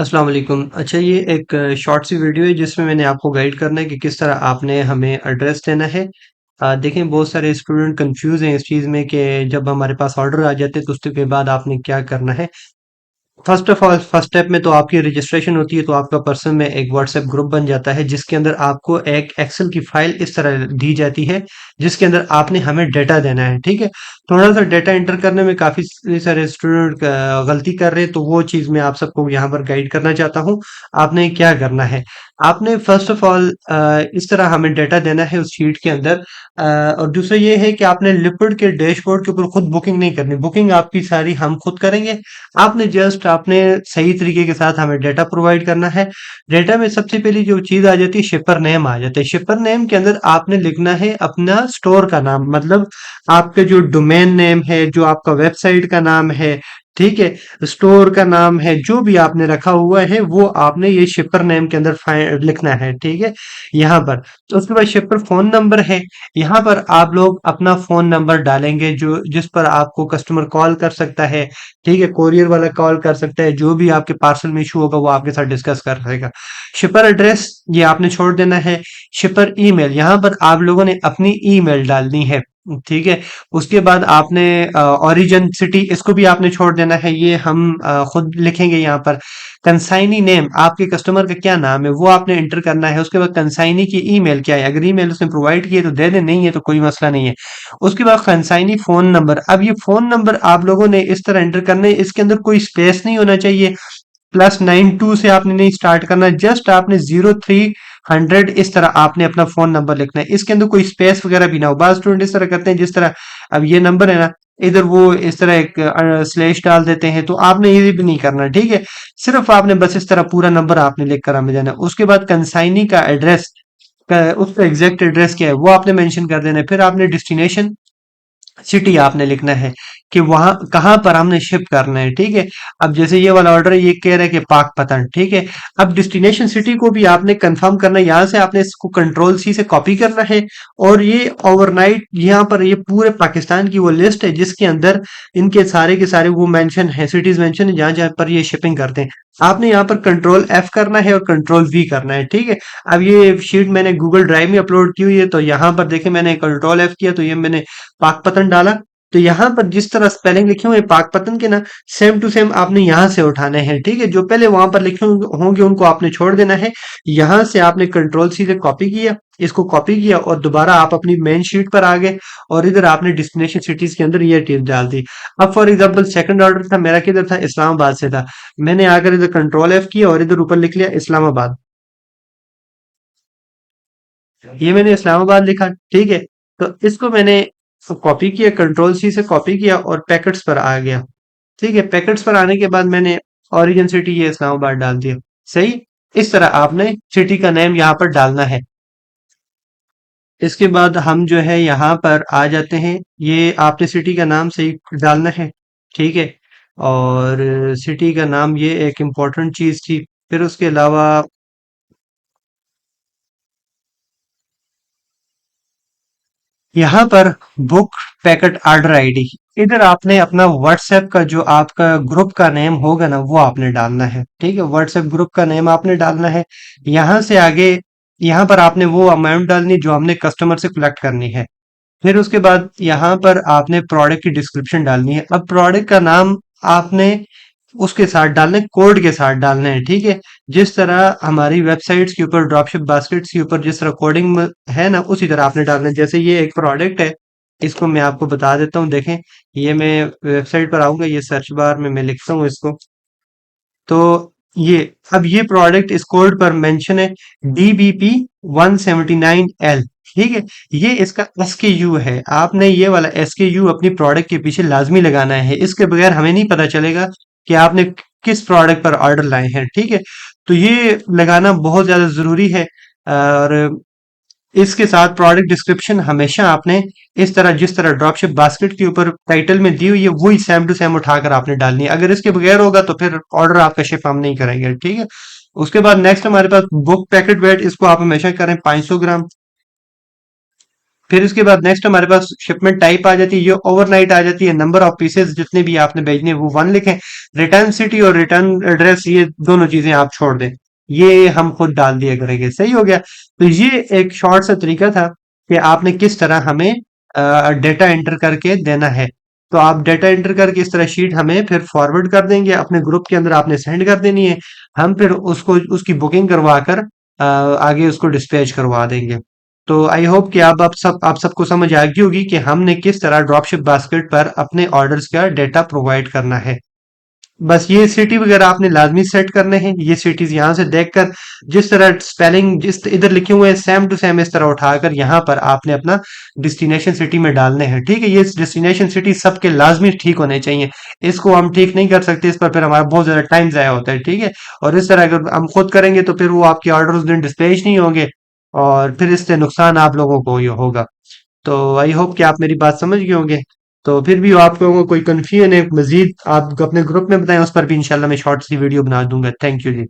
अस्सलाम वालेकुम। अच्छा, ये एक शॉर्ट सी वीडियो है जिसमें मैंने आपको गाइड करना है कि किस तरह आपने हमें एड्रेस देना है। देखें, बहुत सारे स्टूडेंट कंफ्यूज हैं इस चीज़ में कि जब हमारे पास ऑर्डर आ जाते हैं तो उसके बाद आपने क्या करना है। First of all, first step में तो आपकी रजिस्ट्रेशन होती है, तो आपका पर्सन में एक व्हाट्सएप ग्रुप बन जाता है जिसके अंदर आपको एक एक्सेल की फाइल इस तरह दी जाती है जिसके अंदर आपने हमें डेटा देना है। ठीक है, थोड़ा सा डेटा एंटर करने में काफ़ी सारे स्टूडेंट गलती कर रहे हैं, तो वो चीज़ मैं आप सबको यहाँ पर गाइड करना चाहता हूँ। आपने क्या करना है, आपने फर्स्ट ऑफ ऑल इस तरह हमें डेटा देना है उस शीट के अंदर। और दूसरा ये है कि आपने लिपिड के डैशबोर्ड के ऊपर खुद बुकिंग नहीं करनी, बुकिंग आपकी सारी हम खुद करेंगे। आपने सही तरीके के साथ हमें डेटा प्रोवाइड करना है। डेटा में सबसे पहली जो चीज़ आ जाती है, शिपर नेम आ जाता है। शिपर नेम के अंदर आपने लिखना है अपना स्टोर का नाम, मतलब आपके जो डोमेन नेम है, जो आपका वेबसाइट का नाम है, ठीक है, स्टोर का नाम है, जो भी आपने रखा हुआ है वो आपने ये शिपर नेम के अंदर लिखना है। ठीक है, यहाँ पर तो उसके बाद शिपर फोन नंबर है। यहाँ पर आप लोग अपना फोन नंबर डालेंगे जो जिस पर आपको कस्टमर कॉल कर सकता है। ठीक है, कोरियर वाला कॉल कर सकता है, जो भी आपके पार्सल में इशू होगा वो आपके साथ डिस्कस कर रहेगा। शिपर एड्रेस ये आपने छोड़ देना है। शिपर ईमेल, यहाँ पर आप लोगों ने अपनी ईमेल डालनी है। ठीक है, उसके बाद आपने ओरिजिन सिटी इसको भी आपने छोड़ देना है, ये हम खुद लिखेंगे यहाँ पर। कंसाइनी नेम, आपके कस्टमर का क्या नाम है वो आपने एंटर करना है। उसके बाद कंसाइनी की ईमेल क्या है, अगर ईमेल उसने प्रोवाइड की है तो दे दे, नहीं है तो कोई मसला नहीं है। उसके बाद कंसाइनी फोन नंबर, अब ये फोन नंबर आप लोगों ने इस तरह एंटर करना है, इसके अंदर कोई स्पेस नहीं होना चाहिए। +92 से आपने नहीं स्टार्ट करना, जस्ट आपने 0300 इस तरह आपने अपना फोन नंबर लिखना है। इसके अंदर कोई स्पेस वगैरह भी ना हो। बात स्टूडेंट इस तरह करते हैं जिस तरह अब ये नंबर है ना, इधर वो इस तरह एक स्लैश डाल देते हैं, तो आपने ये भी नहीं करना। ठीक है, सिर्फ आपने बस इस तरह पूरा नंबर आपने लिख कर हमें देना है। उसके बाद कंसाइनी का एड्रेस, उसका एग्जैक्ट एड्रेस क्या है वो आपने मेंशन कर देना है। फिर आपने डेस्टिनेशन सिटी आपने लिखना है कि वहां कहाँ पर हमने शिप करना है। ठीक है, अब जैसे ये वाला ऑर्डर ये कह रहा है कि पाकपतन। ठीक है, अब डेस्टिनेशन सिटी को भी आपने कंफर्म करना है, यहाँ से आपने इसको कंट्रोल सी से कॉपी करना है। और ये ओवरनाइट यहाँ पर ये पूरे पाकिस्तान की वो लिस्ट है जिसके अंदर इनके सारे के सारे वो मेंशन है, सिटीज मेंशन है जहाँ जहाँ पर ये शिपिंग करते हैं। आपने यहाँ पर कंट्रोल एफ करना है और कंट्रोल वी करना है। ठीक है, अब ये शीट मैंने गूगल ड्राइव में अपलोड की हुई है, तो यहाँ पर देखें मैंने कंट्रोल एफ किया तो ये मैंने पाकपतन डाला। तो यहाँ पर जिस तरह स्पेलिंग लिखे हुए हैं पाकपतन के ना, सेम टू सेम आपने यहाँ से उठाने हैं। ठीक है, जो पहले वहां पर लिखे होंगे उनको आपने छोड़ देना है। यहाँ से आपने कंट्रोल सी से कॉपी किया, इसको कॉपी किया और दोबारा आप अपनी मेन शीट पर आ गए और इधर आपने डेस्टिनेशन सिटीज के अंदर ये चीज डाल दी। अब फॉर एग्जांपल सेकंड ऑर्डर था मेरा, किधर था, इस्लामाबाद से था। मैंने आकर इधर कंट्रोल एफ किया और इधर ऊपर लिख लिया इस्लामाबाद। ये मैंने इस्लामाबाद लिखा। ठीक है, तो इसको मैंने कॉपी किया, कंट्रोल सी से कॉपी किया और पैकेट्स पर आ गया। ठीक है, पैकेट्स पर आने के बाद मैंने ओरिजिन सिटी ये इस्लामाबाद डाल दिया। सही, इस तरह आपने सिटी का नेम यहाँ पर डालना है। इसके बाद हम जो है यहाँ पर आ जाते हैं, ये आपने सिटी का नाम सही डालना है। ठीक है, और सिटी का नाम ये एक इम्पोर्टेंट चीज थी। फिर उसके अलावा यहाँ पर बुक पैकेट ऑर्डर आईडी, इधर आपने अपना व्हाट्सएप का जो आपका ग्रुप का नेम होगा ना वो आपने डालना है। ठीक है, व्हाट्सएप ग्रुप का नेम आपने डालना है। यहाँ से आगे यहाँ पर आपने वो अमाउंट डालनी जो हमने कस्टमर से कलेक्ट करनी है। फिर उसके बाद यहाँ पर आपने प्रोडक्ट की डिस्क्रिप्शन डालनी है। अब प्रोडक्ट का नाम आपने उसके साथ डालने, कोड के साथ डालने हैं। ठीक है, जिस तरह हमारी वेबसाइट्स के ऊपर, ड्रॉपशिप बास्केट्स के ऊपर जिस तरह कोडिंग है ना, उसी तरह आपने डालना है। जैसे ये एक प्रोडक्ट है, इसको मैं आपको बता देता हूँ। देखें, ये मैं वेबसाइट पर आऊंगा, ये सर्च बार में मैं लिखता हूँ इसको। तो ये अब ये प्रोडक्ट इस कोड पर मेंशन है, DBP 179L। ठीक है, ये इसका SKU है। आपने ये वाला SKU अपनी प्रोडक्ट के पीछे लाजमी लगाना है, इसके बगैर हमें नहीं पता चलेगा कि आपने किस प्रोडक्ट पर ऑर्डर लाए हैं। ठीक है, तो ये लगाना बहुत ज्यादा जरूरी है। और इसके साथ प्रोडक्ट डिस्क्रिप्शन हमेशा आपने इस तरह, जिस तरह ड्रॉपशिप बास्केट के ऊपर टाइटल में दी हुई है, वही सेम टू सेम उठाकर आपने डालनी है। अगर इसके बगैर होगा तो फिर ऑर्डर आपका शिप हम नहीं करेंगे। ठीक है, उसके बाद नेक्स्ट हमारे पास बुक पैकेट वेट, इसको आप हमेशा करें 500 ग्राम। फिर उसके बाद नेक्स्ट हमारे पास शिपमेंट टाइप आ जाती है, ये ओवरनाइट आ जाती है। नंबर ऑफ पीसेस जितने भी आपने भेजने हैं वो 1 लिखें। रिटर्न सिटी और रिटर्न एड्रेस ये दोनों चीजें आप छोड़ दें, ये हम खुद डाल दिया करेंगे। सही हो गया। तो ये एक शॉर्ट सा तरीका था कि आपने किस तरह हमें डेटा एंटर करके देना है। तो आप डेटा एंटर करके इस तरह शीट हमें फिर फॉरवर्ड कर देंगे, अपने ग्रुप के अंदर आपने सेंड कर देनी है। हम फिर उसको उसकी बुकिंग करवा कर आगे उसको डिस्पैच करवा देंगे। तो आई होप कि आप सबको समझ आ गई होगी कि हमने किस तरह ड्रॉपशिप बास्केट पर अपने ऑर्डर्स का डेटा प्रोवाइड करना है। बस ये सिटी वगैरह आपने लाजमी सेट करने हैं। ये सिटीज यहाँ से देखकर जिस तरह स्पेलिंग जिस इधर लिखे हुए हैं सेम टू सेम इस तरह उठाकर यहाँ पर आपने अपना डेस्टिनेशन सिटी में डालने हैं। ठीक है, ये डेस्टिनेशन सिटी सबके लाजमी ठीक होने चाहिए। इसको हम ठीक नहीं कर सकते, इस पर फिर हमारा बहुत ज्यादा टाइम जाया होता है। ठीक है, और इस तरह अगर हम खुद करेंगे तो फिर वो आपके ऑर्डर उस दिन डिस्पैच नहीं होंगे और फिर इससे नुकसान आप लोगों को ये होगा। तो आई होप कि आप मेरी बात समझ गए होंगे। तो फिर भी आप लोगों को कोई कंफ्यूजन है मजीद, आप अपने ग्रुप में बताएं, उस पर भी इंशाल्लाह मैं शॉर्ट सी वीडियो बना दूंगा। Thank you ji.